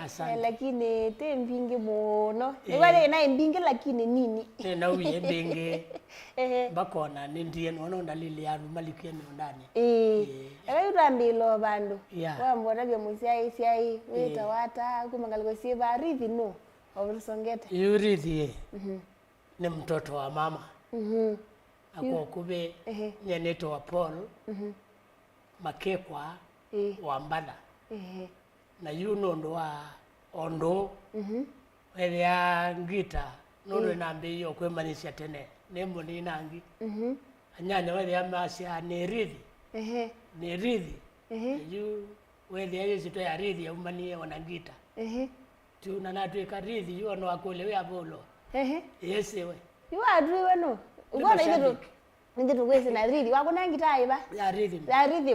Asante. Lakini te mbingi muno. Niwale na mbingi lakini nini? Na uye mbingi. Bakona nindiye nono ndalili ya malikia ndani. Ayurambilo bandu. Wambona bya musiai weta wata kumangaliko siba Rithi no. Obusongeta. Rithi. Ni mtoto wa mama. Ako kube nyeneto wa Paul. Makekwa wa Mbada. Na ndo wa ondo. Wele ya ngita. Nono nambi yo kwemanisha tene. Nembo ni nangi. Anyanya wele ya masya ni Rithi. Ni Rithi. Wele ya yesito ya Rithi ya umani ya wanangita. Tu nanatuika Rithi yu ano akole ya bolo. Yese we. Yu adui wano. Ugona hizo ndio kwese na Rithi wako na ngita iba. Ya Rithi. Ya Rithi.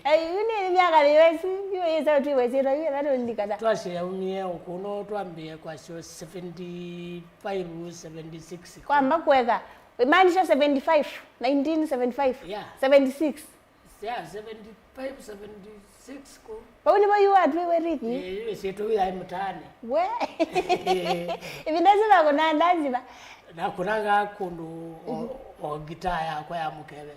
Yuni miaka liwesi yu yesa tu wesi ro yu na ndikata. Twashe ya umie ukuno twambie kwa show 75 76. Kwamba kweka. Maanisha 75 1975. Yeah. 76. Yeah, 75 76 ko. Pauli ba yu adui we Rithi. Yese tu ya mtaani. We. Hivi ndazima kuna ndazi ba. Na kunanga kundu o gitaa kwa ya mukebe.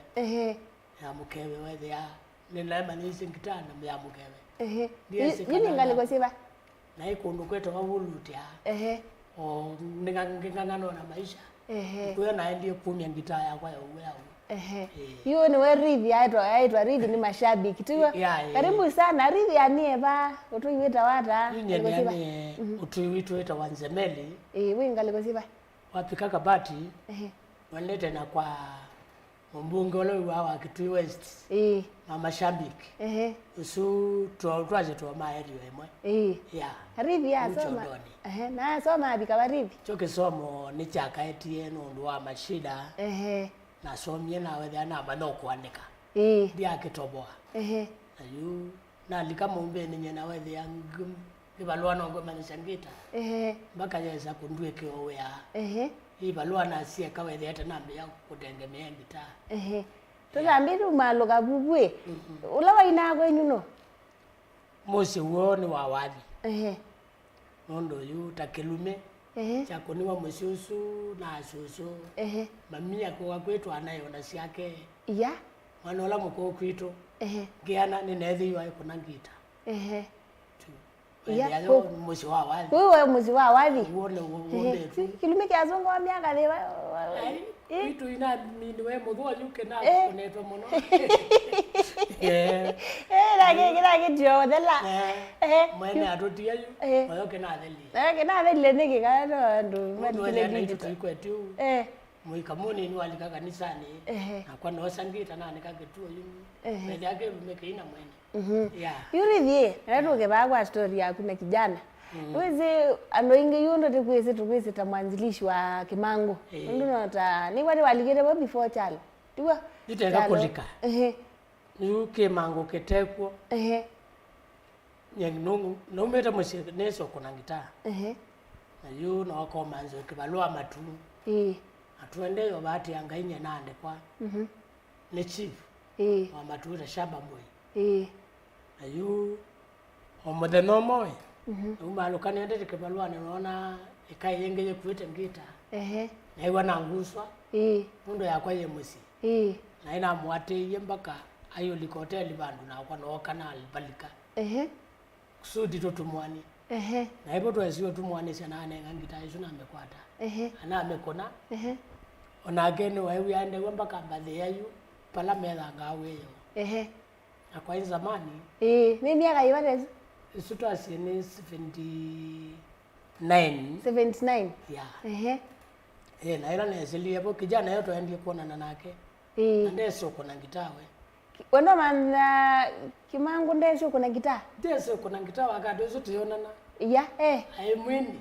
Ya mukebe wethe ya nina manisi gitaa na ya mukebe. Yini ngali kwa siba. Na ikundu kweto wabulutia. O ngangano na maisha. Kwa na ndiye kumya gitaa ya kwa ya uwe. Hiyo ni we Rithi aitwa Rithi ni mashabiki tu. Karibu sana Rithi anieba utuiweta wata. Ni utuiwita wanzemeli. Wingali kwa siba. Wapika kabati. Walete na kwa mbunge wale wa Kitui West. Mama shambiki. Usu twaje twa maeri wemwe. Rithi ya soma. Na soma abika ba Rithi. Choke somo ni chaka etie no ndwa mashida. Na somye na wethe na manoko andika. Dia kitoboa. Ayu na likama umbe ni nyena wethe yang ibalwa no ngoma nishangita. Mbaka yesa kundwe kio ya. Ibalwa na sia kawethe hata nambe ya kutengemea ngita. Tutambiru maloga bubwe. Ulawa inagwe nyuno. Mosi uoni wa wadi. Nondo yu takelume. Chako ni wa msusu na susu. Mamia kwa kwetu anayo na siake. Manola mko kwetu. Giana ni nethi yu aiko ngita. Yayo muzi wa wadi. Wewe muzi wa wadi. Uone kilume kia zongo wa miaka lewa. Vitu ina minwe mudho yuke na kuneto mono. Lagi jo dela. Mwene adotia yu. Moyo kena deli. Kena deli niki kana ndo. Mwene na itu kwetu. Mwikamuni ni walika kanisani. Na kwa nosangita na nikagetuo yu. Mwene yake lumeke ina mwene. Rithi natoke bagwa story yaku na kijana. Weze anoinge yundo tukwese tamwanzilishi wa Kimango. Ndio ta ni wale waligere before chalo. Tiwa iteka kulika. Ni Kimango ketekwo. Nyangu no meta mose neso kuna ngita. Na yu no ko manzo kibalwa matu. Atuende yo bati angainya nande kwa. Ne chief. Wa matu da shaba moyo. Ayu omode no moy. Umalo kanende kebalwa naona ikayenge ye kuite ngita. Na iwa nanguswa. Mundo yakwa ye musi. Na ina mwate yembaka ayo likoteli bandu na kwa no kanal balika. Kusudi to tumwani. Na ipo twesiyo tumwani sana ne ngita isu na mekwata. Ana amekona. Ona agene wa yande wembaka mbadhe yayu pala mela ngawe yo. Na kwa zamani ni miaka iwale isuto asini 79 na ila nesili hapo kijana yote aende kuona nake ndeso kuna gitawe wendo manza Kimango ndeso kuna gitaa ndeso kuna gitaa wakati zote yonana ai mwini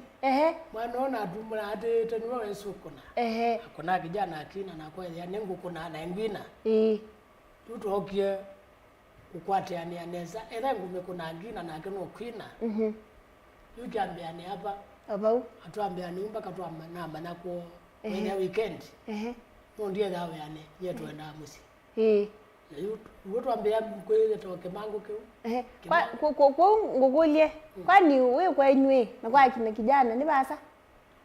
mwana adumula ate tanwa weso kuna kuna kijana akina na kwa ya nengu kuna na ngwina tuto okie ukwate ani aneza era ngume kuna ngina na keno kwina yuki ambiane hapa abau atuambiane mpaka tuamana nako kwenye weekend ndiye dawe ane yetu enda musi Watu ambia mkweli toke mango keu. Kwa ngogolie. Kwani wewe kwa nywe na kwa kina kijana ni basa?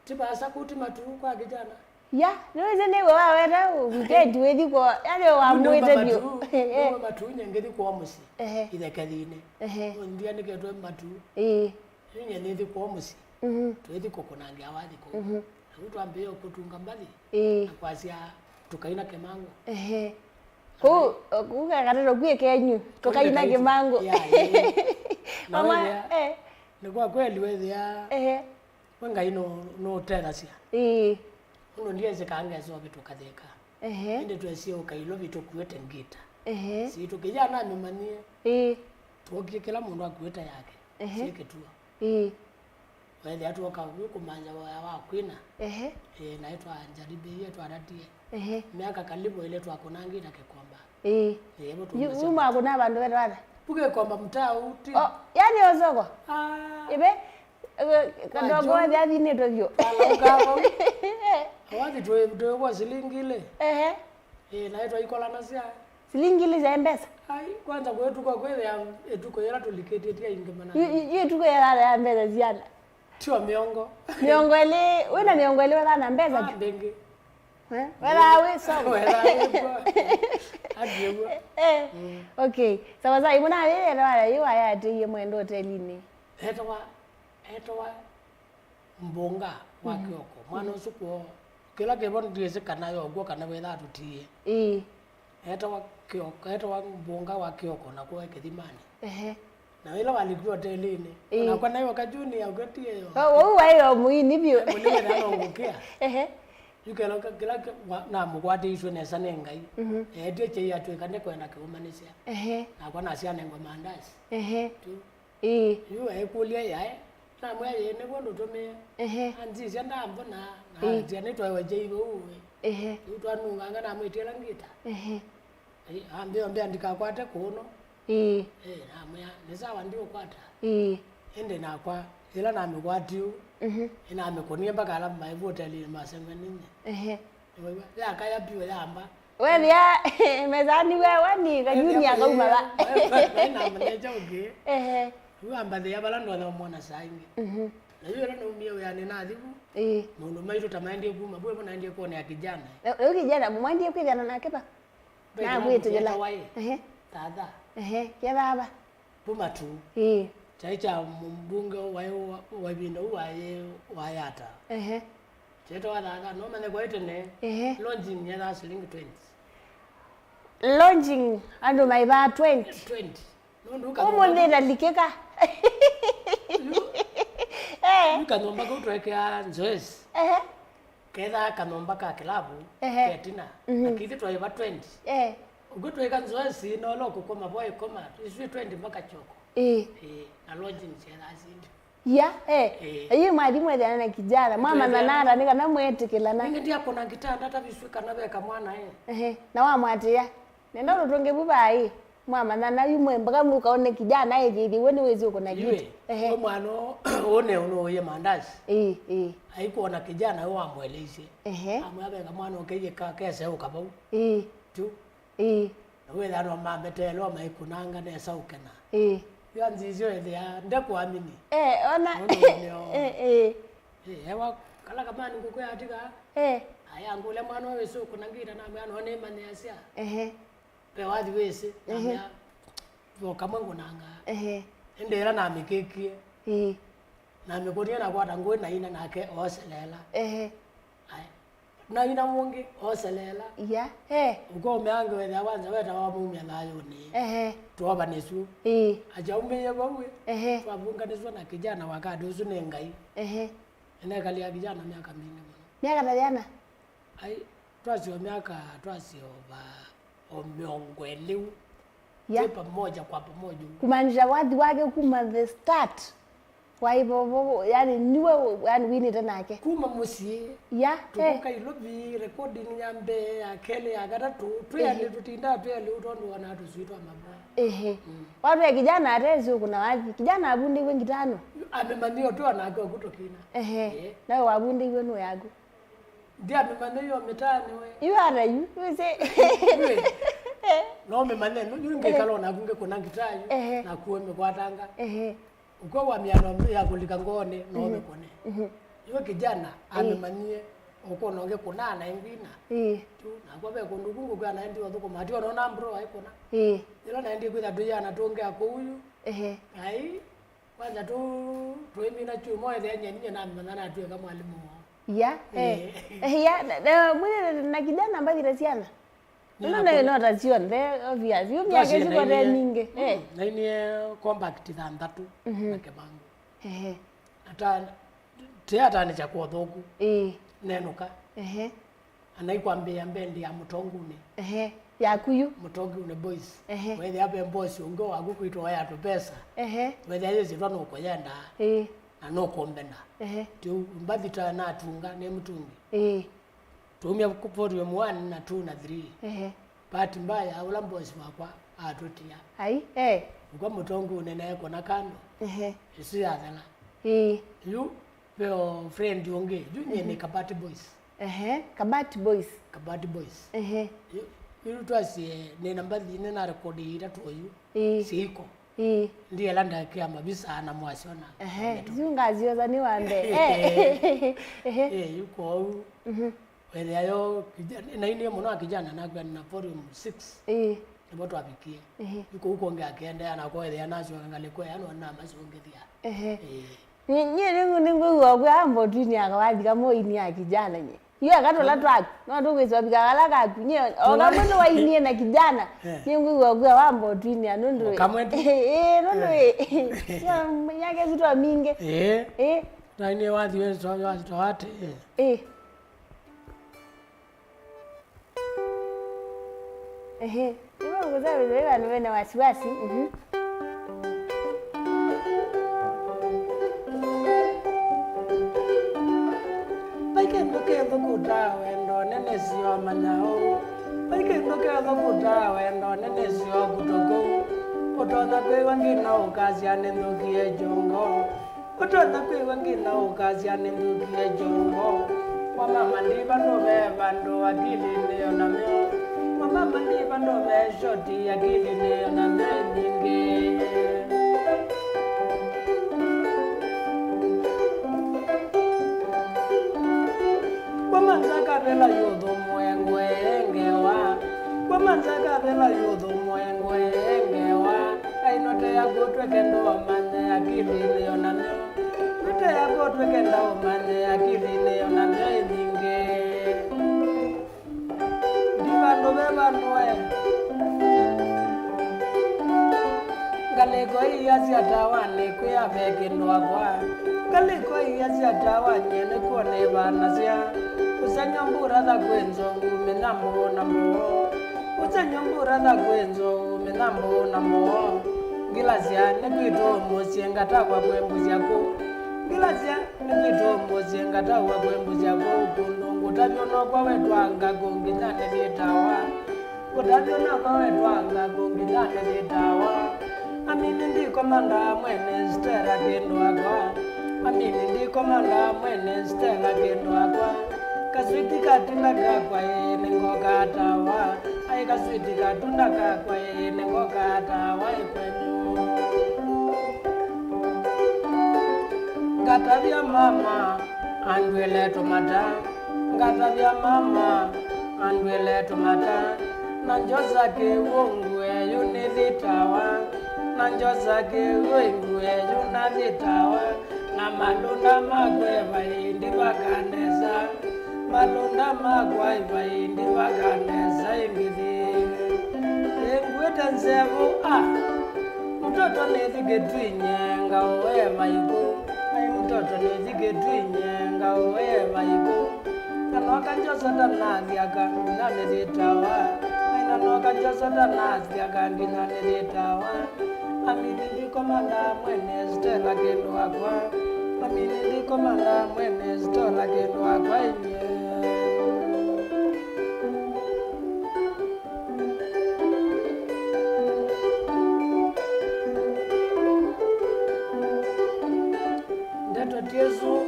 Tibasa kuti matu kwa kijana. Ya, niweze ne wa wera weekend wedi ko yale wa mwete dio. Eh. Matu nyengedi kwa musi. Ile kadine. Ndia ne ketwe matu. Nyengedi kwa musi. Twedi ko kunange awadi ko. Watu ambia kutunga mbali. Akwasia tukaina kemango. Kukakatero kwe kenyu tukaina kemango. Mama ni kwa kweli wewe ya wenga no tena sia uno ndiye zikaanga zo vitu kadeka ende twesio kailo vitu kuwete ngita si tukijana memanie tukikela mundu akuweta yake sike tu wewe atu kumanja wa kwina naitwa Njaribe yetu aratie miaka kalibu ile twakonangi na kekomba yebo tu uma kuna bandu bana puke komba mtaa uti yani ozoko ibe kadogo wa dini tovyo alangao awadi tuwe kwa silingile naitwa ikola nasia silingile za mpesa ai kwanza kwetu kwa kweli etuko yera tuliketetia ingemana yeye tuko yera ya mpesa ziana tio miongo ile wena miongo ile wala mpesa tu bengi wala we so wala adiego okay sawa sawa ibona ile wala yiwa ya tiye mwendo hotelini etwa mbonga wa Kioko mwana usuko kila kebon ndiese kana yo gwo kana wetha tutie etwa Kioko etwa mbonga wa Kioko na kwa Kithimani na wila walikuwa hotelini na kwa nayo kajuni ya gotie yo wayo muini bio mwenye na ngokia yukelo kila na mugwate iswe nesa nengai ete che ya twe kane kwenda kumanisia na kwa nasia nengo mandazi tu yu ekulia yae na mwe yene bondo tome anzi senda mbona na tiane twa waje iwe uwe utwa nunganga na mwetela ngita ambe andika kwate kuno na mwe nesawa ndio kwata ende na kwa ila na migwatu ina amekonie mpaka ala maivu hotelini masemeni ya kaya piwe yamba wewe ya mezani wewe ni kajuni akauma ba na mneja uge uamba de yabala ndo na mwana saingi na yule ndo mie yani na adhibu mundu maitu tamaendie kuma bwe bona ndie kuone ya kijana leo kijana mwandie kwithana na kepa na bwetu jela tada ya baba puma tu chaicha mbunge wa binda uwaye wayata cheto wadada no mane kwa itene launching ya shilingi 20 launching ando maiba 20 no ka omo ndenda likeka kanomba ko twekea nzoezi keda kanomba ka klabu ketina akithi twaiba 20 ugutweka nzoezi no loko koma boy koma iswi 20 mpaka choko na lodging chela asindi ya ayi mwadi mwede na kijana mama nanara nika na mwetikila na ngi ndiapo na kitanda hata biswika na beka mwana na wa mwatia nenda rutonge bubai mama nana yumwe mpaka mukaone kijana yeye woni wezi uko na kitu mwana one unoye mandazi haikuona kijana wao amweleze amwabeka mwana okeye ka kese ukabau tu wewe ndo mama telo maikunanga nesa ukena yanzizio ya ndekuamini ona hewa kala kama ningokuya atika aya ngule mwana wewe sio kunangira na mwana one mane asia pe wadi wese na voka mwangu nanga endera na mikeki na mikonia na kwata ngwe na ina nake oselela na ina mungi oselela uko meange wewe awanza weta wa mumya nayo ni tuoba nesu aja umeye bawe twabunga nesu na kijana wakati usu nengai ene kali ya kijana miaka mingi miaka tayana ai twasio miaka twasio ba omongweliu pamoja kwa pamoja kumaanisha wadhi wake kuma the start kwa hivyo yani niwe yani wini tena yake kuma musi tuka ilobi recording nyambe akele agatatu twele tutinda twele utondo wana tusuitwa mama watu ya kijana atezi kuna wapi kijana abundi wengi tano amemanio tu anako kutokina nawe wabundi wenu yago ndia amemanio mitani we you are you say no me mane no yunge kalo na kunge kuna ngitayu na kuwe mekwatanga uko wa miano ya kulika ngone no me kone yo kijana amemanie uko no nge kuna na ingwina tu na kwa be kundu kungu kwa na ndi wathuko mati ono na mbro aikona ila na ndi kwitha tuyana tunge akuyu ai kwanza tu tuimi na chumo ile nyenye na mnana tu kama mwalimu ya ya mwene na kijana ambaye virasiana ndio no razion the obvious yo myake ziko re ninge na ni compact thandatu na kemangu ata teata ni chakwa thoku nenuka anaikwambia mbendi ya mutongune ya kuyu mutongune boys wewe abe boss ungo wagukwitwa ya to pesa wewe yezi rano koyenda na no kombenda tu mbadita na tunga ne mutungi tumia kupori mu 1 na 2 na 3 bahati mbaya ula boss wakwa atutia ai uko mutongune na yako na kando isi adala you peo friend yonge junye ni kabati boys kabati boys you twasi ne namba dine na rekodi ira toyu siko ndiye landa kia mabisa na mwasiona zunga za ni wande yuko wele ayo na ini mwana kijana na kwa na forum 6 watu wapikie yuko huko nge akaenda na kwa ile anacho angalikuwa yana na masongethia nye ningu kwa ambo twini akawathi kama ini ya kijana nye yo akatola track no ndugwizwa bikagala kakunye ogamwe wa ini na kijana ningu kwa ambo twini anundu kamwetu nundu yake zitu minge na ini wathi wezo wate Ibo kuzabe wewe niwe na wasiwasi Baike ndoke thukuta wendo nene sio manyao Baike ndoke thukuta wendo nene sio kutoko Utona kwe wangina ukazi anendukie jongo Utona kwe wangina ukazi anendukie jongo Mama ndiba nove bando akili leo na meo Mama ndiba nove shoti akili leo na nyingi Wamanzaka bela yodho mwengewa Wamanzaka bela yodho mwengewa Ainote ya gotwe kendo mane akili leo na meo Note ya gotwe kendo mane akili leo na nyingi Divando bebanoe Galeko iya siatawane kuya vekendo kwa Galeko iya siatawane ne kuone banasya Usanyambura da kwenzo menambo nambo Usanyambura da kwenzo menambo nambo Gilasia ne kwito mosienga takwa kwembuzi yako Gilasia ne kwito mosienga takwa kwembuzi yako Kundungu tabyono kwa wetwanga gongitane vitawa Kutabyono kwa wetwanga gongitane vitawa Amini ndiko manda mwene stera kendo akwa Amini ndiko manda mwene stera kendo akwa Kaswiti katunda kakwa nengo katawa Ai kaswiti katunda kakwa nengo katawa ikwenyu Gatabia mama andwele tomata Gatabia mama andwele tomata Nanjoza ke wongwe yunivitawa Nanjoza ke wongwe yunavitawa Na malunda magwe vaindi vakaneza Malunda magwa vaindi vakaneza ingidi Engweta nzevu Mtoto nethike twinyenga uwe vaiku Mtoto nethike twinyenga uwe vaiku Nanoka njosota nathiaka nanethitawa Nanoka njosota nathiaka ndinanethitawa Amini ndiko manda mwene stela kendo akwa Amini ndiko manda mwene stela kendo akwa inye Ndeto tiesu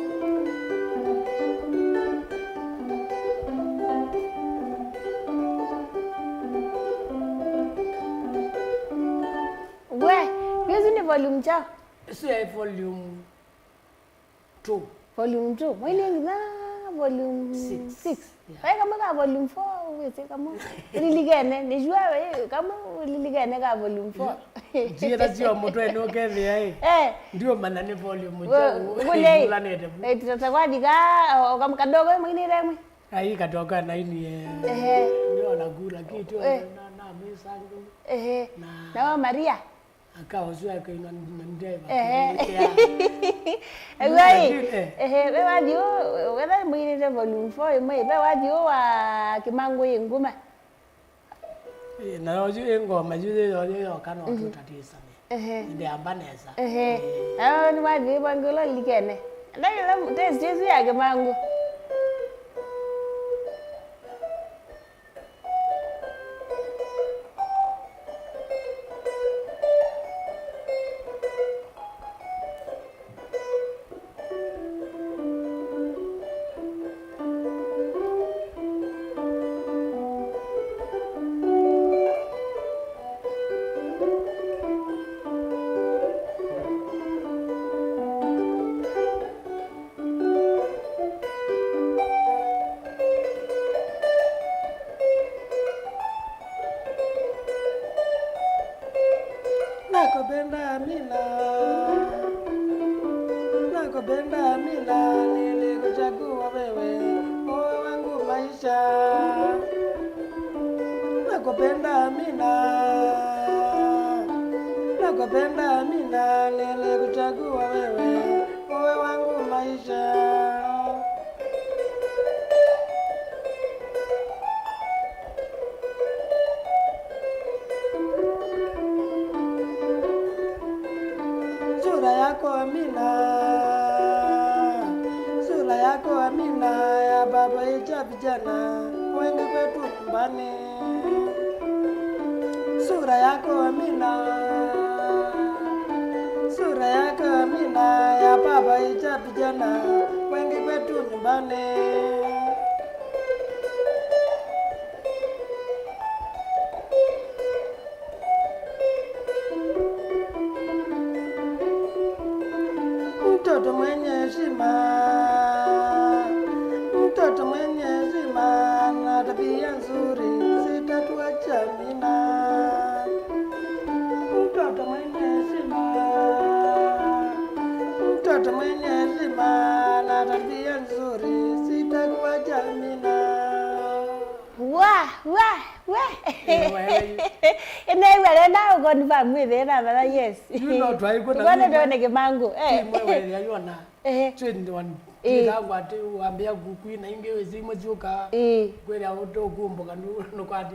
cha si volume 2 volume 2 mwili ngina volume 6 wewe kama ka volume 4 wewe kama liligene nijua wewe kama liligene ka volume 4 jira sio moto eno kethia ndio maana ni volume 2 tutakuwa diga kama kadogo mwini remwe ai kadogo na ini ndio anagula kitu na misangu na Maria akaozwa kwa ndeva wewe wadio wewe mwini re volume 4 wewe wadio wa Kimangu inguma na oju engoma juze yo kana tutatisa ndio ambaneza ni wadio bangulo likene ndio test Yesu ya Kimangu nakupenda mina nilikuchagua wewe moyo wangu maisha nakupenda mina nilikuchagua wewe moyo wangu maisha sura yako Amina ya baba icha vijana wengi kwetu nyumbani sura yako Amina ya baba icha vijana wengi kwetu nyumbani mtoto mwenye heshima na tabia nzuri sitatuacha mina mtoto mwenye heshima na tabia nzuri sitatuacha mina Enewe na ugonva mwithe na bala yes. You know try ko na. Ngone ndo neke mangu. Mwewe ya yona. Twende wan. Ndangwa ati uambia gukwina ingewe zimo joka. Kweli auto kumboka no kwati.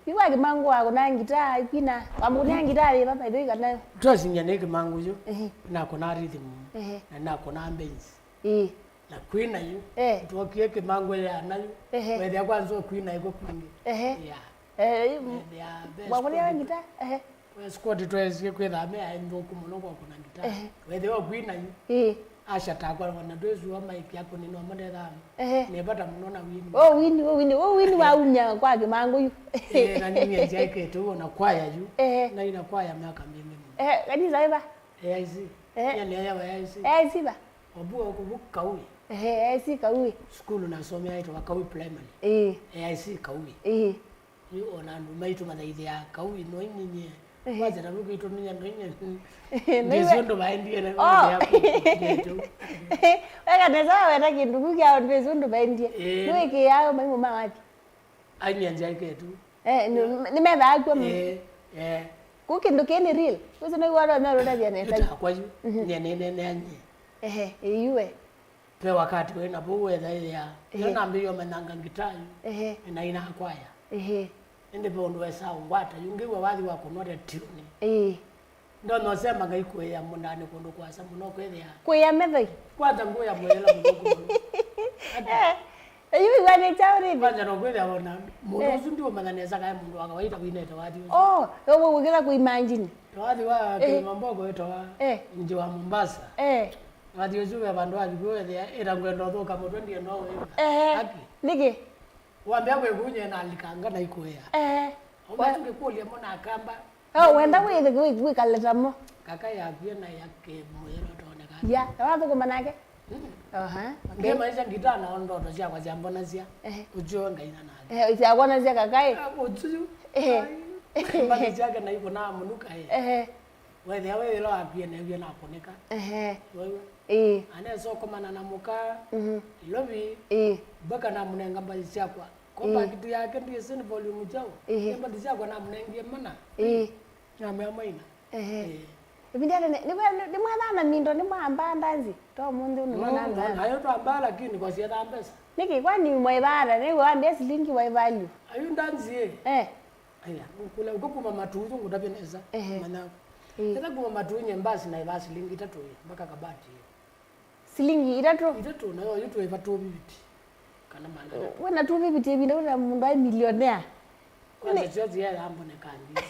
Biwa ke mangu wako na ngita ikina. Amune ngita le baba ndo ikana. Twasinya neke mangu yo. Na kona rhythm. Na kona ambience. Na kwina yo. Tuokie ke mangu ya nayo. Wewe ya kwanza kwina iko kwingi. Wakulia ngita Squad twese kwetha me aendo kumuno kwa kuna ngita wethe ogwina yu asha takwa wana dwezu wa mic yako nino amode thamu nebata muno na wini wa unya kwa Kimangu yu na nini njake tu na kwaya yu na ina kwaya miaka mingi kanisa iba AIC yani yawa AIC AIC ba obuo kubuka uyi AIC kaui school na somea ito Kaui primary AIC Kaui ni ona ndumaitu mathaithia Kaui no inye waje na ruko ito ninya no inye ndizondo baendie na yako wega neza wena kindugu kya ndizondo baendie wiki yao maimu mawapi anya njake tu ni metha akwa kukindu keni real kuzi no wala na roda bia neta kwa yu ne anye iwe pe wakati we na buwe tha ya yona mbio Manyanga ngitayu na ina kwaya ende bondo esa ngwata yungiwe wathi wa kunore tune ndo no sema ngaiko ya mundani kondo kwasa muno kwethia kuya methai kwanza ngoya mwela mugo ayu wane chauri kwanza no kwethia ona muno ndio mananeza kaya mundu akawaita winete wathi yobo wigera kuimagine wathi wa kimambogo etoa nje wa Mombasa wathi ujuwe abandu abikwethia ira ngwendo thoka mutu ndie no we niki wambia kwe kunye na alikanga na ikoya watu ngekulia mona akamba wenda withi wikaleta mo kaka ya na yake moyo toneka ya wapo kwa manake ndio maisha ngita na ndoto cia kwa jambona cia ujo ngaina na cia kwa cia kakae uju mbali jake na iko na munuka wewe lo apie na bia na koneka wewe ane so komana na muka lobi baka na munenga mbali cia kwa komba kitu yake ndio sini volume jao mbali cia kwa na munengie mana na maina Ibindele ni mwana mindo ni mwamba ndanzi to mundu ni mwana ayo to amba lakini kwa sia da pesa niki kwani mwaibara ni waambia silingi wa value ayo ndanzi aya kula ukukuma matuzo ngutapeneza mana ita kuma matunye mbasi na ibasi silingi 3 mpaka kabati silingi 3 nayo yutu iva 2 bibiti kana manga wana 2 bibiti binda una mundu ai millionaire kwa chozi ya ambone kandi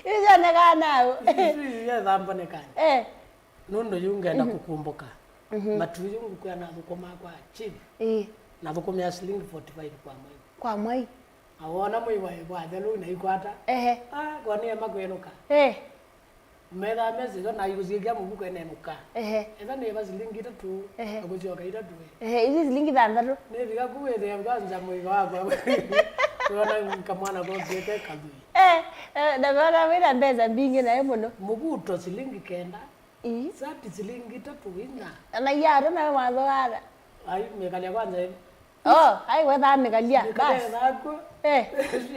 Izo nekana. Ya dhambo nekana. Nundo yungenda kukumbuka. Matu yungu kwa na thukuma kwa chief. Na thukuma ya shilingi 45 kwa mwezi. Kwa mwezi. Awona mwiwa kwa thelu na ikwata. Kwa ni makwenuka. Meda mezi zo na yuzigia mubuko enenuka. Eza ne ba shilingi 3. Akujoka 3. Izi shilingi 3. Ne biga kuwele mbanza mwiwa wako. Tuona kamwana kwa gete kabi. Da bana wena mbeza mbingi na muno. Mubuto shilingi 9. Sati shilingi 3 ina. Na yaro na mwanzo ara. Ai mekalia kwanza hivi. Ai wewe mekalia. Bas.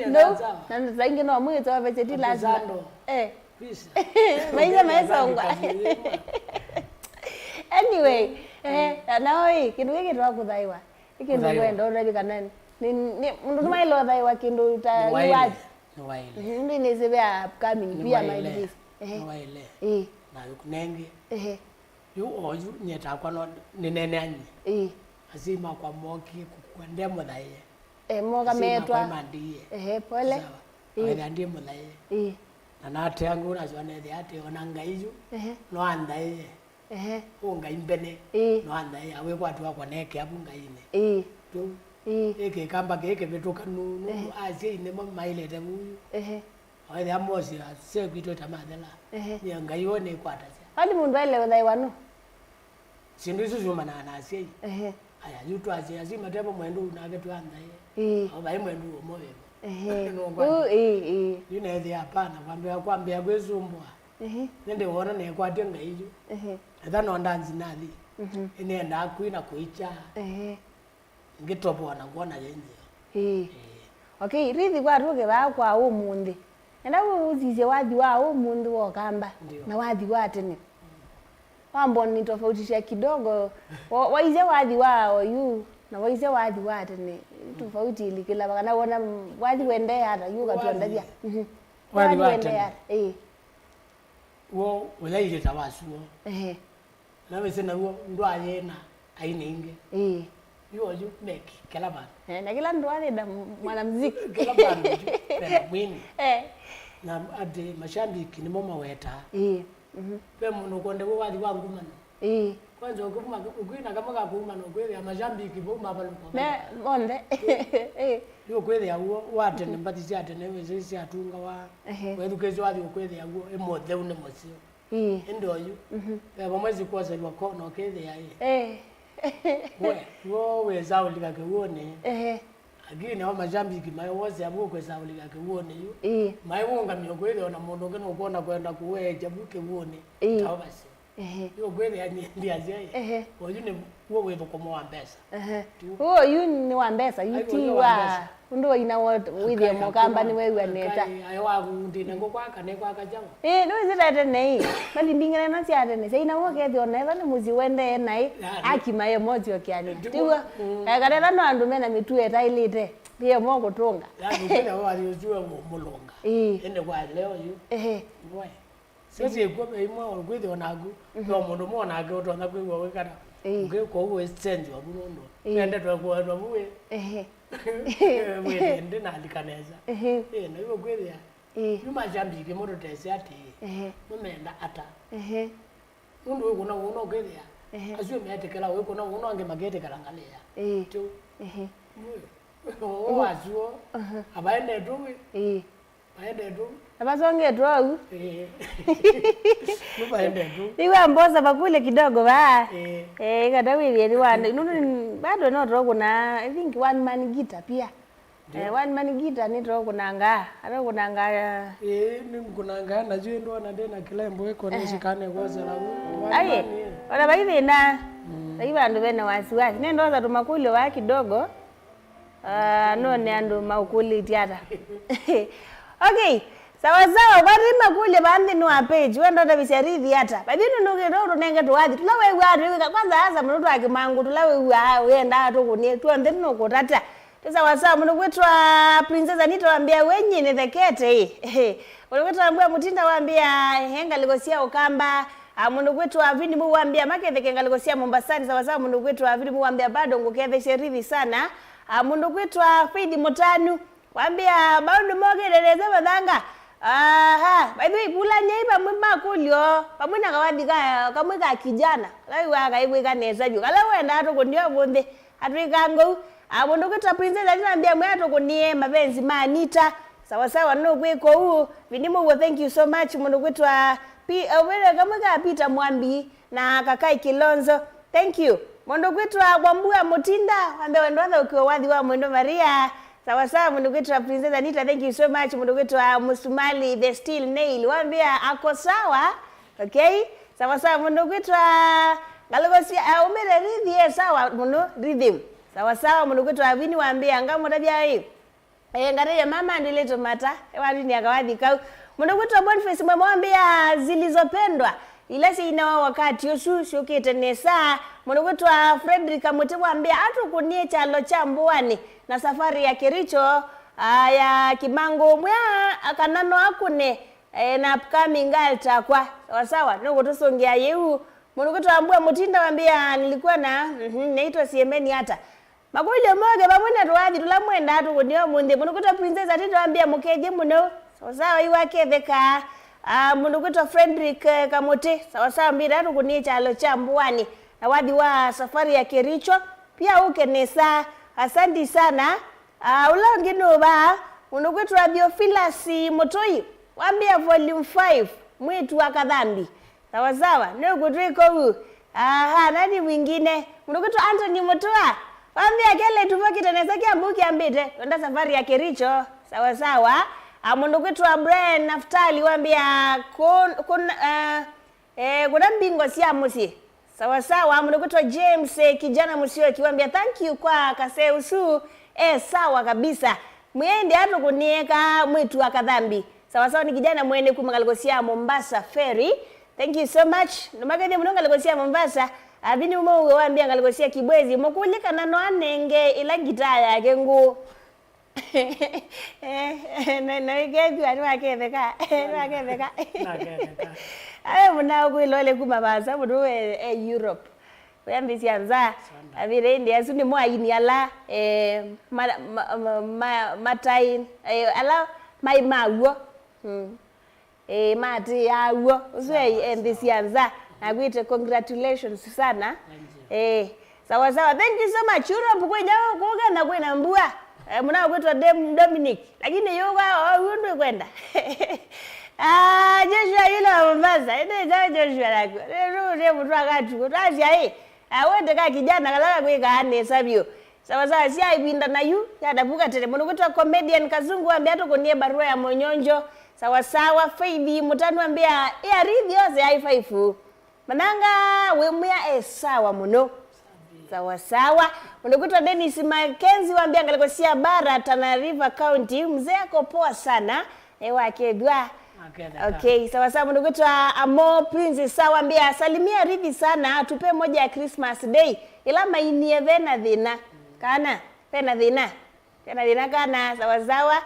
No. Na zaingi no mwe to vegeti lazima. Peace. Maisha ngwa. Anyway, naoi kindu giki twakuthaiwa. Ikindu wendo uri kanani. Ni mundu mailo thaiwa kindu ta liwaji. Waile. Ndi nisebea upcoming pia like this. Waile. Na yukunenge. Yu oju nyeta kwa no ninene anyi. Azima kwa moki kukwende mudhaye. Moga metwa. Kwa mandie. Pole. Waile ndie mudhaye. Na nate yangu na zwane de ate onanga iju. No andaye. Unga imbene. No andaye awe kwa tu kwa neke abunga ine. Tu eke kamba keke betoka nunu aje ine mama ile tebuyu awe amosi ase kwito tamadela nyanga yone kwata hadi mundu ile wadai wanu sindu isu zuma na ase aya yutu aje azima tebo mwendu na getu anda aba mwendu omoyo yune the hapana kwambia kwezumbwa nende wona ne kwate ngaijo adano ndanzi nali ine nda kuina kuicha ngitopo na ngona yenje okay rithi kwa ruge ba kwa umundi enda uzize wathi wa umundi wo kamba na wathi wa tene wambo ni tofautisha kidogo waize wathi wao yu na waize wathi wa tene tofauti ilikila bakana wona wathi wende hata yu katwendadia wathi wende hata wo welaile tawasuo na wese na wo ndwaye na aininge yoju meki kila bana na kila ndo da mwanamuziki kila bana mwini na ade mashambiki ni mama weta pe muno konde wo wali wangu mano kwanza ukuma ukwina kama ka kuma no kweli ya mashambiki bo mabalo me monde yo kweli ya wo wate ne mbati cyate ne wese si atunga wa wedu kezo wali kweli ya wo emode une mosio endo yu pe bomwezi kwa selwa kono kweli ya we zaulika ke wone agini wa majambiki mayo wose abu kwa zaulika ke wone yu mayo wonga myokwele ona mundu ngeno kuona kwenda kuweja buke wone tawasi yo kwele yani ndiaje oyune wo wedo komo ambesa yu ni wambesa yutiwa ndo ina withie mokamba ni wewe neta ayo wa ndine ngokwaka ne kwaka jawa no zirate nei bali ndingana na siate ne sai na woke thio na ni muzi wende nai akimaye mozi okiani tiwa karera no andu mena mitue tailite ye moko tunga yani kwenda wali ujua mulonga ende kwa leo yu boy sisi kwa imwe olkwithio nagu no mundu mona ake utona kwigwa wekana ngeko uwe exchange wa bunondo ende twakwa twabuwe we ndi nalikaneza na ibo kwithia yuma jambike moto tese ati mumenda ata mundu we kuna uno kwithia azue metekela we kuna uno ange magete kalangalia tu azuo abaende tuwe Baende tu. Abasonge tu au? Baende tu. Niwa mboza bakule kidogo ba. Kada wewe ni wana. Bado no ro kuna I think one man guitar pia. One man guitar ni ro kunanga. Aro kunanga. Ni kunanga na juu ndo na dena kilembo eko ni shikane goze la u. Aye. Ora baidhi na. Sai bandu bena wasiwasi. Nendo za tumakule wa kidogo. No ne andu maukuli tiata. Okay. Sawa bari makule bandi no page wenda da bisarithi hata. Badino no nenge to wadi. Tulawe wadi kwanza hasa mnutu akimangu tulawe wenda to kunie tu ande no kotata. Sawa mnu kwetwa Princess Anita waambia wenye ne thekete. Mnu kwetwa ambia mutinda waambia henga ligosia ukamba. Mnu kwetwa vini mu waambia makethe kenga ligosia Mombasani sawa mnu kwetwa vini mu waambia bado ngokethe sherithi sana. Mnu kwetwa Fidi Mutanu waambia bado mogereza badanga. By the way, pula nyaiba mwima kulio. Pamuna kawadi kamweka kijana. Laiwa kaiweka neza juu. Kala wenda hato kundio bonde. Hatuika ngo. Abondo kwetwa Princess aliniambia mwe hato kunie mapenzi Anita. Sawa no kweko huu. Vinimo wo thank you so much. Mondo kwetwa wele kamweka Peter Mwambi na kakai Kilonzo. Thank you. Mondo kwetwa Bwambua Mutinda. Ambia wendo watha ukiwa wadhi wa Mwendo Maria. Sawa mundu kwetu Princess Anita, thank you so much. Mundu kwetu Musumali the Steel Nail waambia ako sawa. Okay? Sawa mundu kwetu ngalogosi umere Rithi sawa mundu rhythm. Sawa mundu kwetu Avini waambia ngamo tabia hii. Ngare mama ndile tomata. Wali ni akawadhi kau. Mundu kwetu Boniface mwambia zilizopendwa. Ilasi ina wakati yosu shokete nesa. Mundu kwetu Frederick Amote waambia atukunie chalo cha Mbuani na safari ya Kericho ya Kimango mwa akanano akune na upcoming galta kwa sawa noko tusongea yeu mundu kwetu ambua Mutinda waambia nilikuwa na naitwa CMN hata makuile moge bamuna tuwaji tulamwenda atu kundio munde mundu kwetu Princess Anita waambia mukeje muno sawa iwake theka mundu kwetu Frederick Kamote sawa mbira atu kunie chalo cha Mbuani na wadi wa safari ya Kericho pia ukenesa. Asante sana. Ulangino ba unukwetu Theophilus Motoi waambia volume 5 mwitu wa kadhambi. Sawa nokutwiko huu. Nani mwingine unukwetu Anthony Motoa waambia kele tupokita nesakia mbuki ambite tonda safari ya Kericho. Sawa unukwetu Brian Naftali waambia kuna mbingo siya musi. Sawa mnukutwa James kijana musio kiwambia thank you kwa kaseusu sawa kabisa mwende hatu kunieka mwitu wa kadhambi sawa ni kijana mwende kumangalosia Mombasa ferry thank you so much nomagede munonga logosia Mombasa abini umo waambia ngalosia Kibwezi mokulika nano anenge ila gitaa yake ngu no igebi ani waketheka muna kuilole kumabaza mudu Europe wambi sianza avire India suni mwa ini ala matain ala mai mawo mati yawo uswe ndi sianza nakuite congratulations sana sawa thank you so much Europe kwenye kuoga na kwena mbua muna kwetwa Dominic lakini yoga undu kwenda Joshua yule Mombasa ende Joshua lako leo mtu akatu kutazi hii wende ka kijana kalala kuika ane sabio sawa si aibinda na yu yadabuka tele muno kwetwa comedian Kazungu ambia to konie barua ya Monyonjo sawa Faith Mutanu ambia ya Rithi yose haifaifu mananga wemya sawa muno sawa muno kwetwa Dennis Mackenzie waambia ngalekosia bara Tana River County mzee ako poa sana wake dua. Okay, sawa mundo kwetu Amo Prince sawa mbia salimia Rithi sana tupe moja ya Christmas Day ila maini evena dhina kana pena dhina kana sawa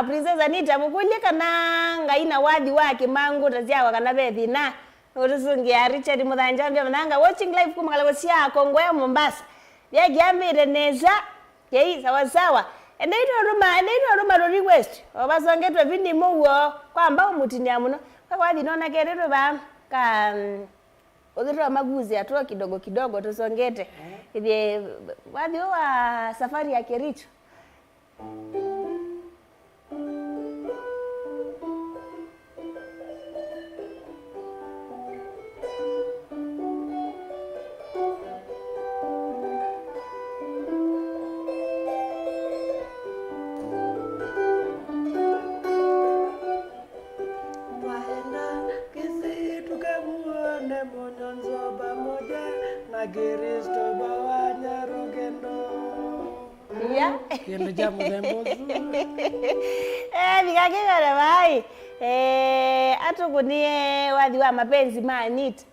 Princess Anita mukulika na ngaina wadi wake mangu tazia wakana be dhina urusungia Richard Muthanja mbia mananga watching live kumangalosia Kongo ya Mombasa ya giambire neza yei sawa Endaito ruma request obasongetwe vini muwo kwamba umutini amuno kwa dinona kerero ba ka odiro maguzi atoa kidogo tusongete ile wadi wa safari ya Kericho mwanzo pamoja na Kristo bawanya rugendo. Ya. Kendo jamu zembozu. Nikakigara bai. Atukunie wathi wa mapenzi manit.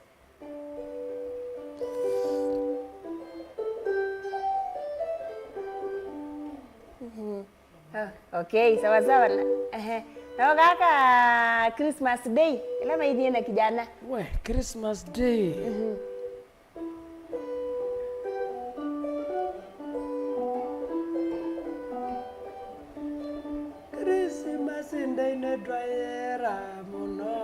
Okay, sawa sawa. Na kaka Christmas Day. Ila maidhi na kijana. We, Christmas Day. Christmas Day ne dwaera muno.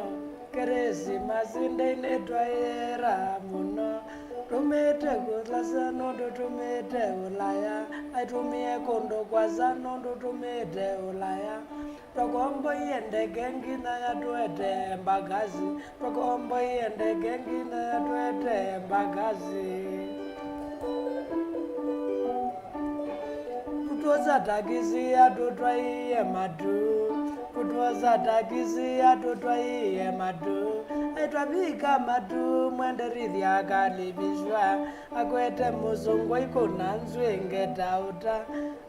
Christmas Day ne dwaera muno. Tumete kuzasa nondo tumete ulaya. Aitumie kondo kwa zanondo tumete ulaya. Tokombo yende gengi na ya tuete mbagazi. Tokombo yende gengi na ya tuete mbagazi. Tutoza tagizi ya tutwaiye madu. Tutoza tagizi ya tutwaiye madu. Etwabika madu mwende Rithi akalibishwa. Akwete muzungu ikona nzwenge tauta.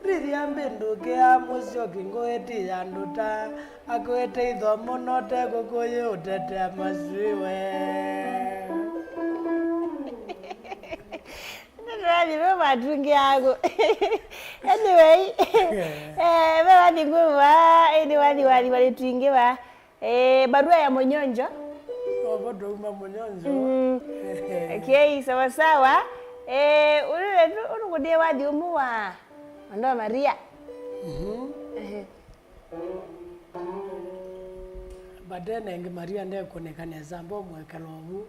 Rithi ambinduke amusyo kingoeti yanduta. Akwete idhomo note kukuye utete mazwiwe. Nani mama tungi yangu. Anyway, mama ni nguva, wali tuingiwa. Barua ya Monyonjo. Bodo uma Monyonjo. Okay, sawa sawa. Unukudia wathi umuwa. Ndo Maria. Badene ngi Maria ndiye konekane zambo mwekelovu.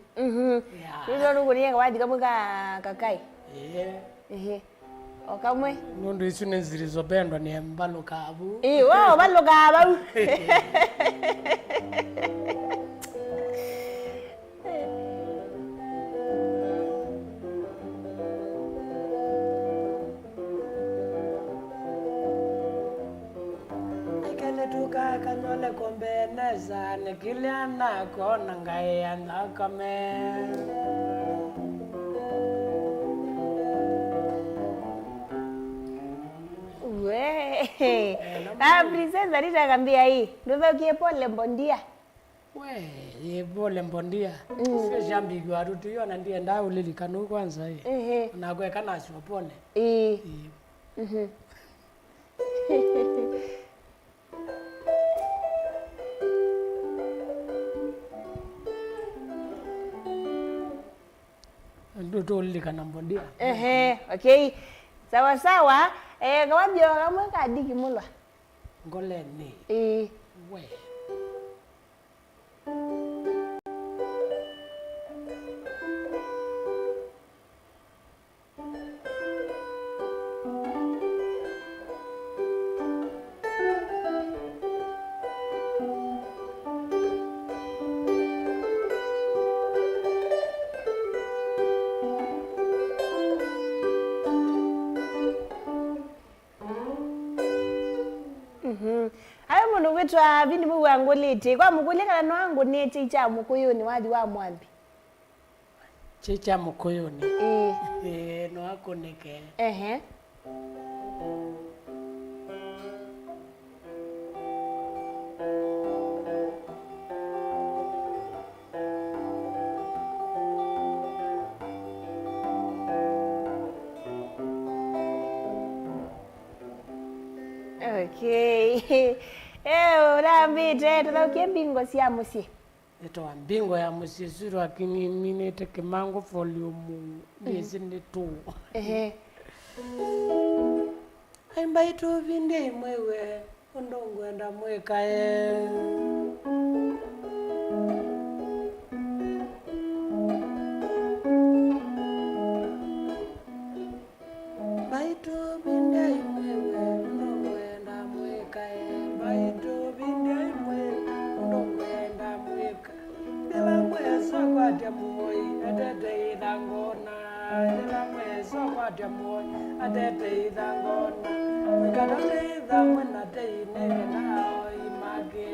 Ndio nukudia wathi kamuka kakai. Okamwe. Nondo isu nezilizopendwa ni mbalo kavu. Wao mbalo kavu. Kanyole kombeneza nikiliana kona ngaya nakame. We. Princess Rita kambia hii. Ndio kie pole mbondia. We, ye pole mbondia. Sio jambi kwa rutu hiyo na ndiye ndao lilikanu kwanza hii. Na kwa kana sio pole. Ndio tolika na mbondia. Okay. Sawa sawa. Kawabyo kamwe kadiki mulwa. Ngoleni. We. Hayo mundu witwa bini mu wangolete kwa mukuleka no wangu ne chicha mukuyuni wathi wa mwambi. Chicha mukuyuni. No akoneke. Okay. Urambite tutaukie bingo cia muci. Ito mbingo ya muci zuru akini minete Kimango volume ni 2. Aimba ito vinde mwewe ondongwenda mwekae. Baito vinde mwewe ondongwenda mwekae. Baito vinde mwewe ondongwenda mweka. Bila mweso kwa temoi atete idangona. Bila mweso kwa temoi atete idangona. Mwekadole idangona teine nao image.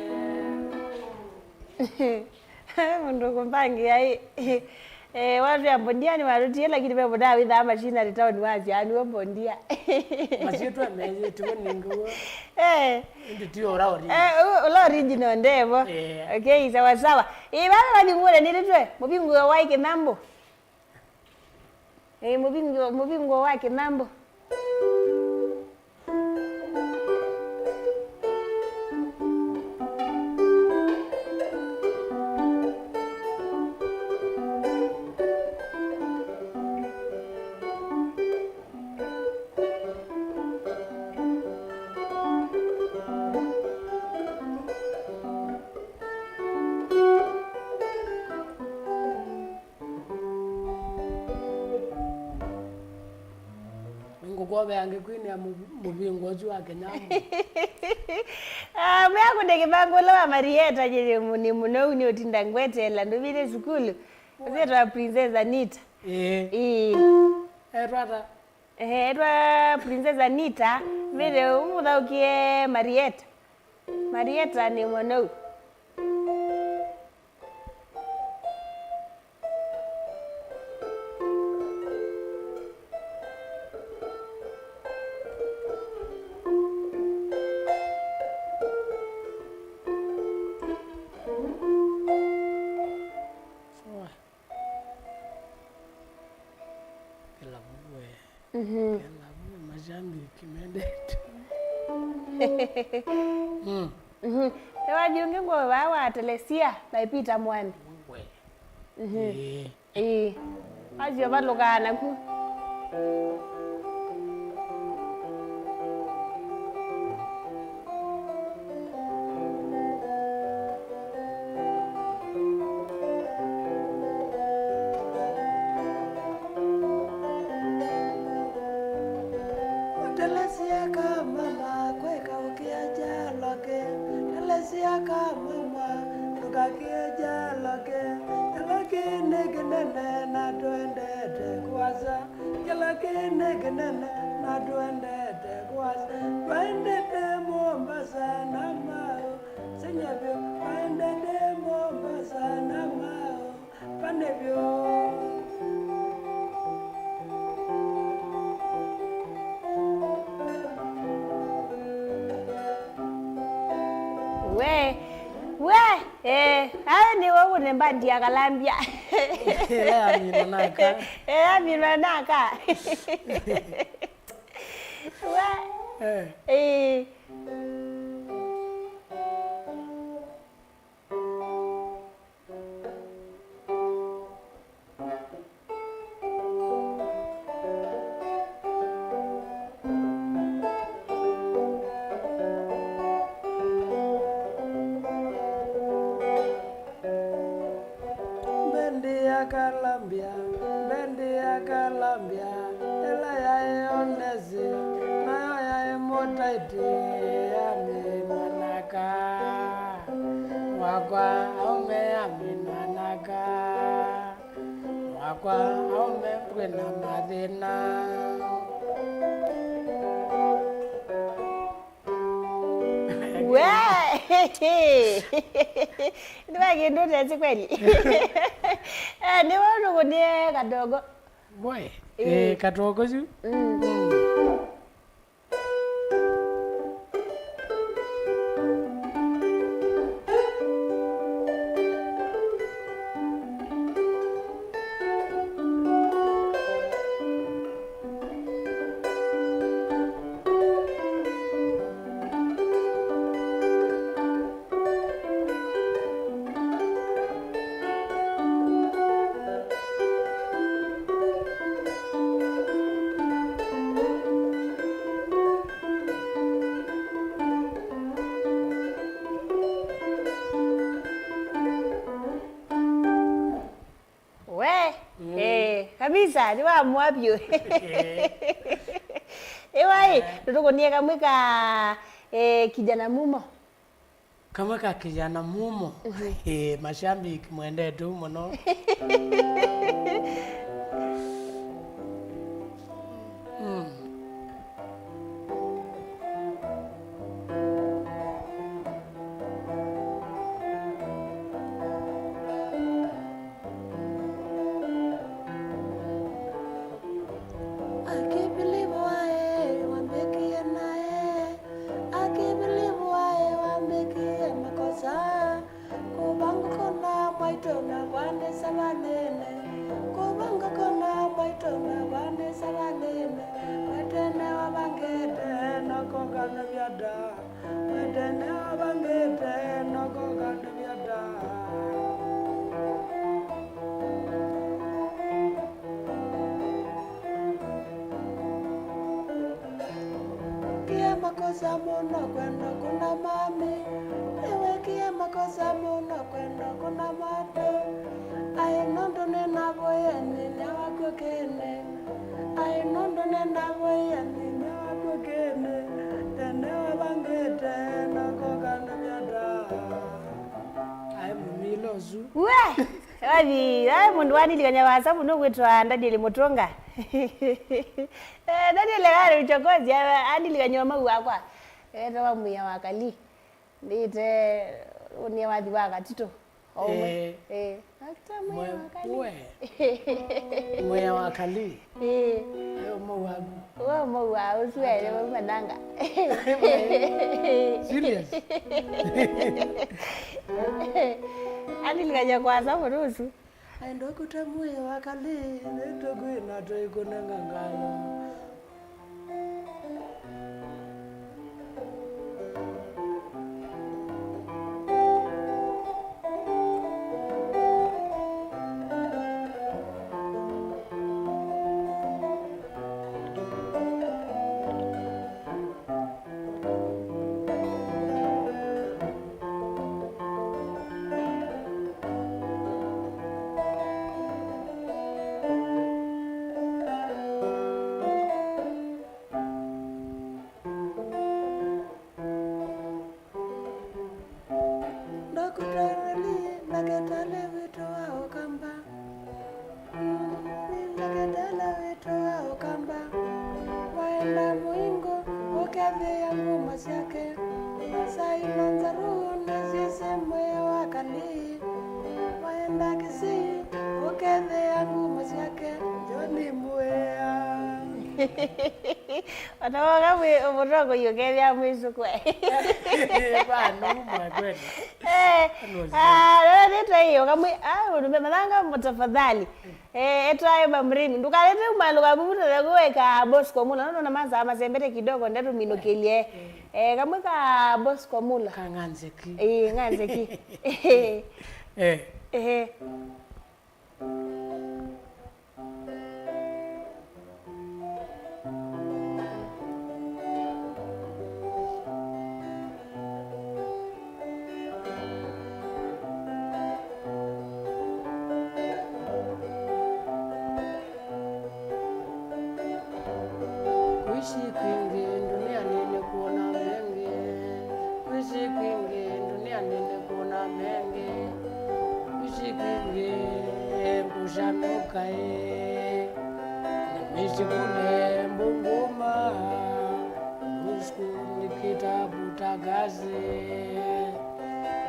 Mundu kumpangi ai. watu ya bondia ni waruti lakini pe boda witha machine ri town wazi ani wo bondia masietu ameze tu ningo ndi ora ulo original ndevo okay sawa sawa baba babingule nilitwe mubingu wa Kinambo mubingu wa Kinambo Ngobe angekwini ya mubingo juu wa Kinambo. Mwa kunde kibango la Marieta je ni muno ni otinda ngwetela ndubire sukulu. Zetwa Princess Anita. Rata. Etwa Princess Anita vile umudhaukie Marieta. Marieta ni muno. Wajiunge ngo wa Telesia na ipita mwani. Ajio balugana ku. Telesia ka mama kweka ukiaja loke. Telesia ka mama ukakiaja loke. Telaki negenene na duende kwaza. Telaki negenene na duende kwaza. Duende Mombasa na mao. Senyabio duende Mombasa na mao. Panebio. Ni wewe nembandi ya Kalambia. Amina naka. Amina naka. Kalambia, ela ya onezi, na ya motaiti ya minanaka, wakwa aume aminanaka, wakwa aume kwena madina. Ndiwa kindo tezi kweli. Ndiwa nukunie kadogo. Boy, kadogo ju? Kabisa ni wa mwapyo. Ewai tutokonie kamwe ka kijana mumo. Kamwe ka kijana mumo. Mashambi mwende tu muno. makosa muno kwenda kuna mami niwekie makosa muno kwenda kuna mato ai nondo nena boya nina wako kene ai nondo nena boya nina wako kene tene wabangete na kokana byada ai mumilozu we Wadi, mundu waniliganya wasabu nugwitwa ndadili mutunga. Ndadili gari uchokozi aniliganya mau akwa. Tawa muya wakali. Ndite unia wadi wakatito. Akita muya wakali. Muya wakali. Ayo mau wagu. Mau wagu suwe le mananga. Serious. Aniliganya kwa sababu rusu. Ndo kutamuye wakali neto kwina to ikonanga ngalo. Watawaga mwogo yogea mwizo kwe. Bano Makueni. Nito hiyo kamwe unumemalanga mtafadhali. Etwayo bamrimi. Ndukalete umaluka bubuta kuweka Bosco mula. Nono maza amazembete kidogo ndetu minukelie. Kamwe ka Bosco mula. Kanganzeki. Nganzeki.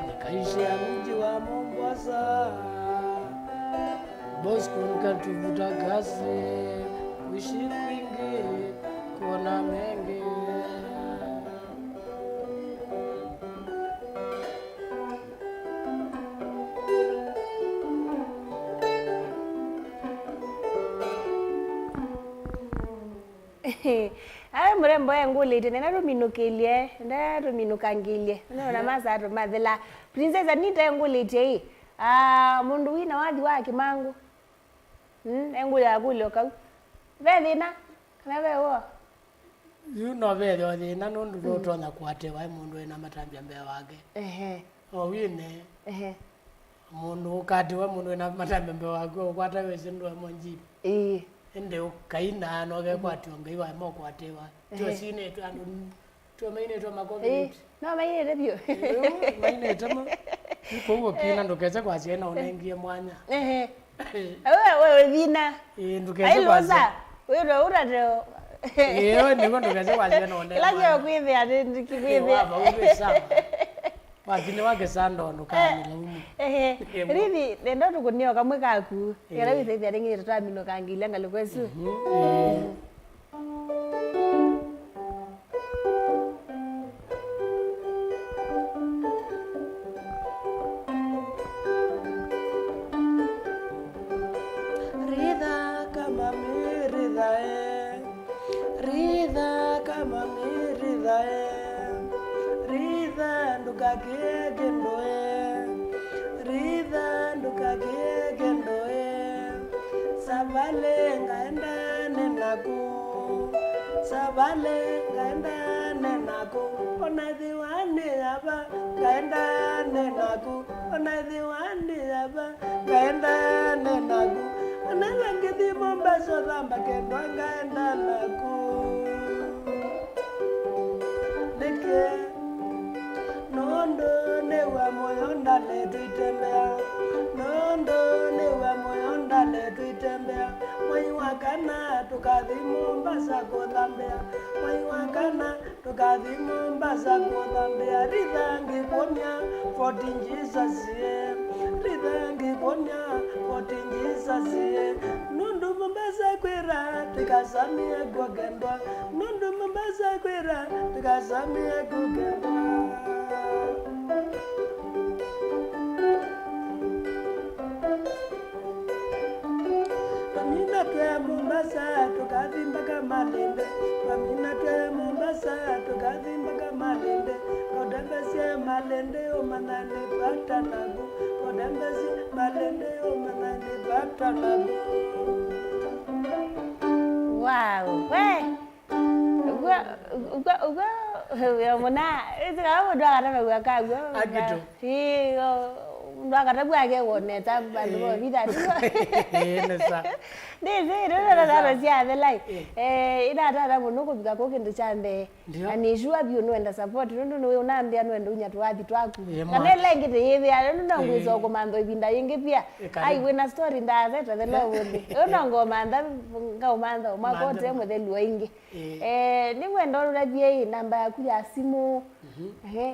Nikaishia mji wa Mombasa, Bosco nikatuvuta gasi, kuishi kwingi kuona mengi. Ayo mrembo nguli ite na ruminukilie nda ruminukangilie na maza ro madela princess Anita nguli ite mundu wina wadi wa kimangu nguli akule ka vethina kana vewo yuno vetho thina nundu rotonya kwatewa mundu ena matambia mbea wake wine mundu ukatewa mundu ena matambia mbea wake ukwata wese ndo monji ende ukaina no ge kwati onge wa mo kwatewa to sine to andu to maine to makomiti no maine rebio maine tamo niko ugo kina ndokeze kwa ciena unengie mwanya wewe vina ndokeze kwa ciena wewe urado wewe niko ndokeze kwa ciena unengie lagi okwithe ati ndikikwithe baba ube sawa wakine wake sando ndukani laumu Rithi nendo tukunio kamwe kaku era withe ya ringi twamino kangile ngalukwesu Ridha kama miridha Ridha kama miridha Ridha ndukagege ndoe Ridha ndukagege ndoe Sabale ngaenda nenaku Sabale ngaenda nenaku onathiwani aba kaenda nenaku onathiwani aba kaenda nenaku analangithi Mombasa thamba kendwa ngaenda naku nike nondo newa moyo ndale tuitembea nondo newa moyo ndale tuitembea mwai wakana tukathi Mombasa kuthambea mwai wakana tukathi Mombasa kuthambea rithangi ponya 14 Jesus rithangi ponya 14 Jesus nundu Mombasa kwira tukasamie kugendwa nundu Mombasa kwira tukasamie kugendwa Pamina twe Mombasa tukathi mpaka Malindi Pamina twe Mombasa tukathi mpaka Malindi Kodembesie Malindi omanani bata nagu Kodembesie Malindi omanani bata nagu Wow, ya mona itu kalau udah kata bawa kagua Agitu udah kata bawa kayak wone tapi baru bawa vida nesa ndio siya like ina hata munuko bikako kindu chande anijua bio noenda support ndo unaambia noenda unya twathi twaku kana lengi te hivi ndo ngwizo komando ibinda yingi pia ai wena story ndazeta the love ndo ngomanda ngaumanda makote muthelu ingi ni wenda urabie namba yaku ya simu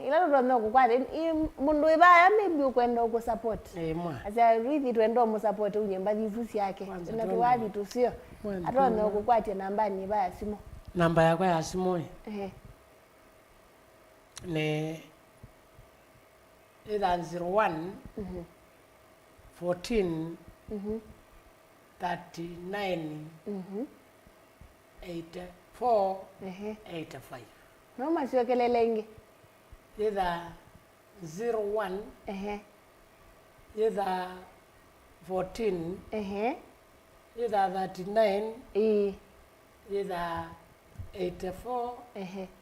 ila ndo no kukwate mundu ibaya maybe ukwenda uko support asa Rithi twendo mu support unyemba vivusi yake na tuwathi tusio atone ukukwatia namba ni baya simu namba yako ya simu ni either 01 14 39 84 85 no masio kelelenge either 01 either 14 either 39 either 84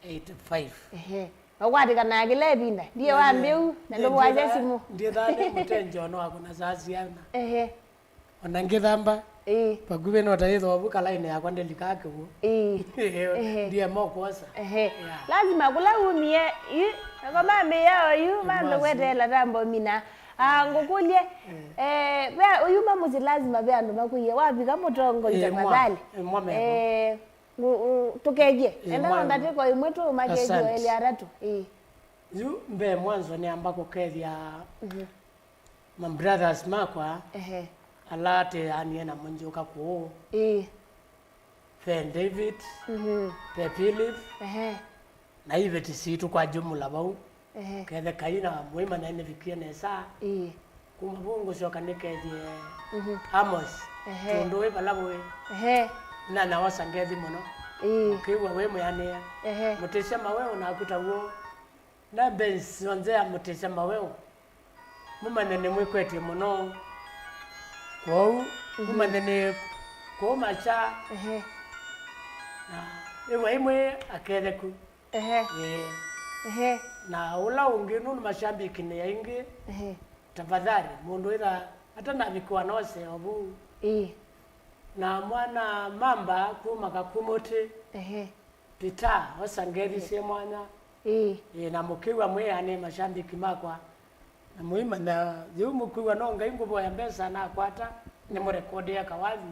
85 Wawadi kana gile binda ndiye waambiu na ndo waje simu ndiye thane mutenjo no akona sasiana onangithamba pagube no taitho buka line yakwa ndelikake wo ndiye mokosa lazima kula umie ngoma meya yu mambe kwetela tambo mina ngokulye ba uyuma muzi lazima be andu makuye wabika mutongo ntamadhali tukeje enda ndate kwa imwetu makejo eli aratu yu mbe mwanzo ni ambako kethia my brothers makwa alate aniena munjoka ko Fen David Pe Philip na hivi tisitu kwa jumla bau kethe kaina mwima na vikia nesa kumabungu shoka nikethie Amos tundu balawe na wasangethi muno kiwa we muyane muteshema wewe na kutawo na bensi wanzea muteshema wewe mumanene mwikwetie muno kwau mumanene ko macha na imwe aketheku na ula ungi nunu mashambiki ni yaingi tafadhali mundu ira hata na vikwa nose obu na mwana mamba kuma kakumote pita wasangeri sie mwana na mukiwa mwe ane mashambiki makwa na muima na yu mukiwa nonga ingubo ya mbesa na kwata ni murekodi ya kawazi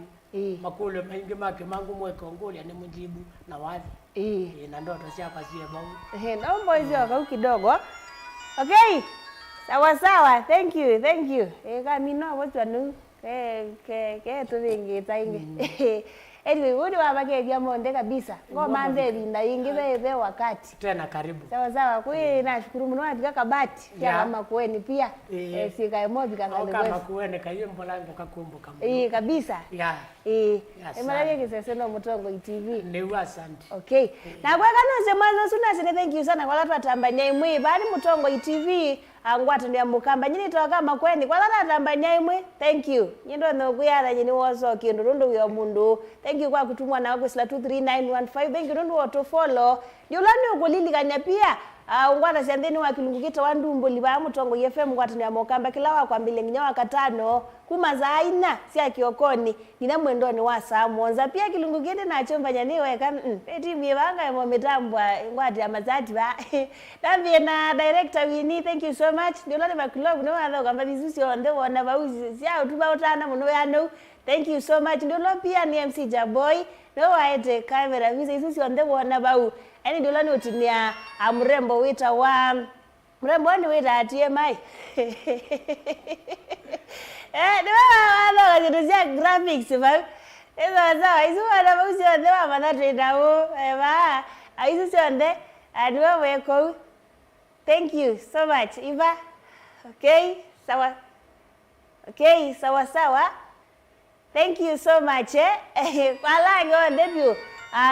makule maingi make mangu mweko nguli ni mujibu na wazi na ndoto siapa sie bau naomba hizo kwa kidogo okay sawa thank you kama no watu anu ke tuvingi taingi anyway wodi wabake vya monde kabisa ngoma ndevi na ingi bebe wakati tena karibu sawa kwa nashukuru mno atika kabati ya Makueni pia sika emobi kangale kama Makueni kayo mbolango kakumbuka kabisa emalaye kisese no mutongo TV ni asante okay na kwa kanose mwanzo suna sine thank you sana kwa watu atambanya imwe bali mutongo TV angwata ndi amukamba nyini toka Makueni kwa lata atambanya imwe thank you nyindo no kuyara nyini woso kindu rundu yo mundu thank you kwa kutumwa na wako sila 23915 thank you rundu to follow ndiulani ukulili kanya pia ungwata sendeni wa kilungukita wa ndumbo liba mutongo yefemu ngwata ni amokamba kila wa kwambile nginya wa katano kuma za aina sia kiokoni ngina mwendoni wa samonza pia kilungukita na chomba nyaniwe kan eti miwanga mo mitambwa ngwata ya mazati ba tambi na director Winnie, thank you so much ndio lale makulogu no adho kwamba bisusi onde wona bauzi sia utuba utana muno ya no. Thank you so much ndio pia ni MC Jaboy no waete camera visa isusi onde wona bau ani ndio lani utinia amrembo wita wa mrembo ni wita atie mai ndio wala wajituzia graphics ba ezo sawa isu wana bauzi onde wa manatre dawo ba isusi onde anwa weko. Thank you so much Eva. Okay sawa. Okay sawa sawa. Thank you so much kwa langi on debut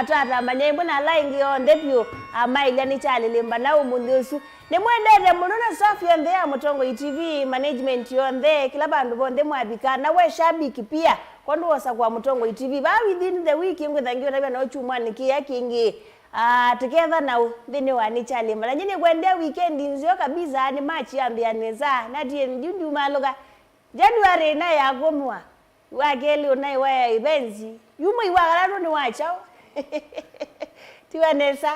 tata manyembo na langi on debut amaile ni Nikyalilimbana umundusu ne mwendere mununa safi onde ya mutongo TV management yonde kila bandu bonde mwabika na we shabiki pia kondo wasa kwa mutongo TV ba within the week ngwe thangiwe na no chuma nikia kingi together now thini wa Nikyalilimbana nyine kwendea weekend nzio kabisa ni match yambianeza na die njundu maloga January na yagomwa wakeli unai wa events yumo iwagararo ni wachao tiwanesa